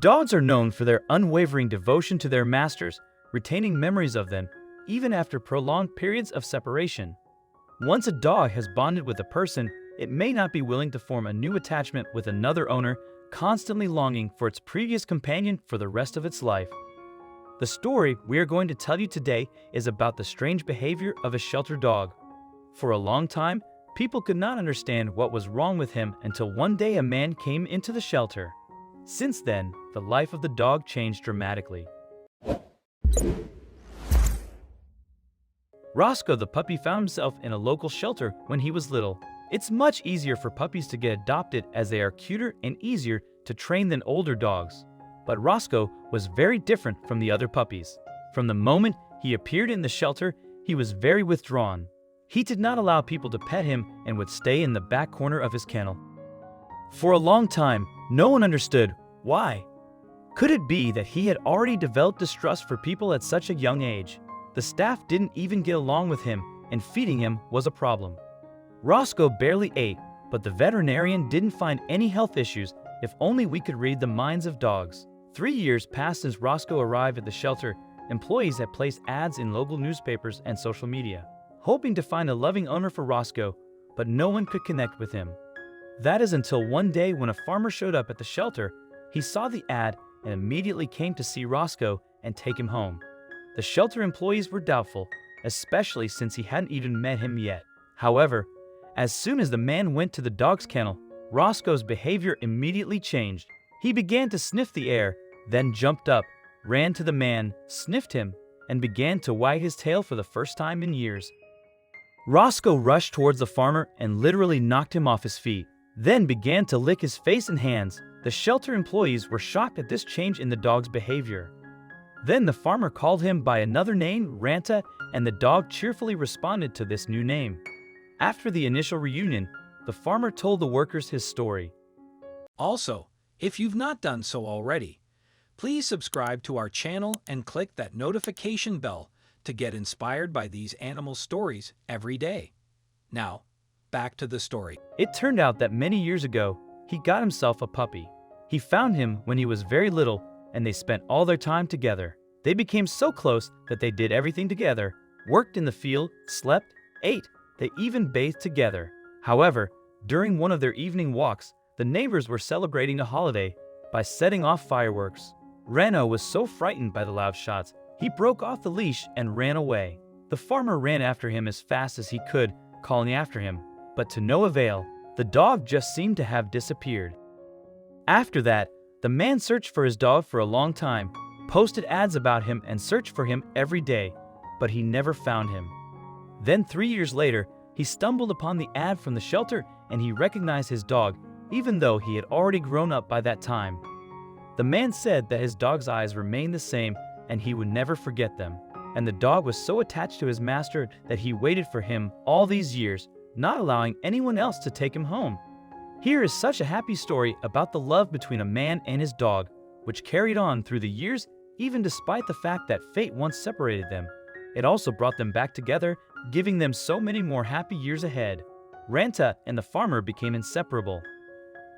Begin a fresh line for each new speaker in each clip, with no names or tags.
Dogs are known for their unwavering devotion to their masters, retaining memories of them even after prolonged periods of separation. Once a dog has bonded with a person, it may not be willing to form a new attachment with another owner, constantly longing for its previous companion for the rest of its life. The story we are going to tell you today is about the strange behavior of a shelter dog. For a long time, people could not understand what was wrong with him until one day a man came into the shelter. Since then, the life of the dog changed dramatically. Roscoe the puppy found himself in a local shelter when he was little. It's much easier for puppies to get adopted as they are cuter and easier to train than older dogs. But Roscoe was very different from the other puppies. From the moment he appeared in the shelter, he was very withdrawn. He did not allow people to pet him and would stay in the back corner of his kennel. For a long time, no one understood why. Could it be that he had already developed distrust for people at such a young age? The staff didn't even get along with him, and feeding him was a problem. Roscoe barely ate, but the veterinarian didn't find any health issues. If only we could read the minds of dogs. 3 years passed since Roscoe arrived at the shelter. Employees had placed ads in local newspapers and social media, hoping to find a loving owner for Roscoe, but no one could connect with him. That is until one day when a farmer showed up at the shelter. He saw the ad and immediately came to see Roscoe and take him home. The shelter employees were doubtful, especially since he hadn't even met him yet. However, as soon as the man went to the dog's kennel, Roscoe's behavior immediately changed. He began to sniff the air, then jumped up, ran to the man, sniffed him, and began to wag his tail for the first time in years. Roscoe rushed towards the farmer and literally knocked him off his feet, then began to lick his face and hands. The shelter employees were shocked at this change in the dog's behavior. Then the farmer called him by another name, Ranta, and the dog cheerfully responded to this new name. After the initial reunion, the farmer told the workers his story.
Also, if you've not done so already, please subscribe to our channel and click that notification bell to get inspired by these animal stories every day. Now, back to the story.
It turned out that many years ago, he got himself a puppy. He found him when he was very little, and they spent all their time together. They became so close that they did everything together, worked in the field, slept, ate, they even bathed together. However, during one of their evening walks, the neighbors were celebrating a holiday by setting off fireworks. Reno was so frightened by the loud shots, he broke off the leash and ran away. The farmer ran after him as fast as he could, calling after him, but to no avail. The dog just seemed to have disappeared. After that, the man searched for his dog for a long time, posted ads about him and searched for him every day, but he never found him. Then 3 years later, he stumbled upon the ad from the shelter and he recognized his dog, even though he had already grown up by that time. The man said that his dog's eyes remained the same and he would never forget them. And the dog was so attached to his master that he waited for him all these years, not allowing anyone else to take him home. Here is such a happy story about the love between a man and his dog, which carried on through the years, even despite the fact that fate once separated them. It also brought them back together, giving them so many more happy years ahead. Ranta and the farmer became inseparable.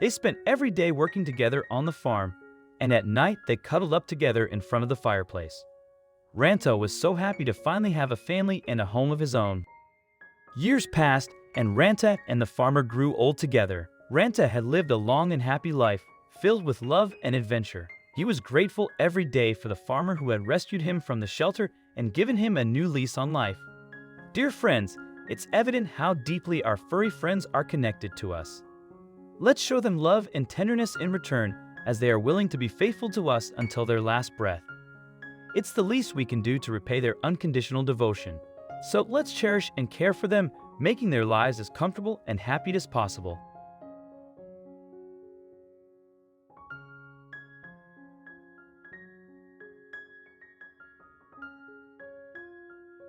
They spent every day working together on the farm, and at night they cuddled up together in front of the fireplace. Ranta was so happy to finally have a family and a home of his own. Years passed, and Ranta and the farmer grew old together. Ranta had lived a long and happy life, filled with love and adventure. He was grateful every day for the farmer who had rescued him from the shelter and given him a new lease on life. Dear friends, it's evident how deeply our furry friends are connected to us. Let's show them love and tenderness in return, as they are willing to be faithful to us until their last breath. It's the least we can do to repay their unconditional devotion. So let's cherish and care for them, making their lives as comfortable and happy as possible.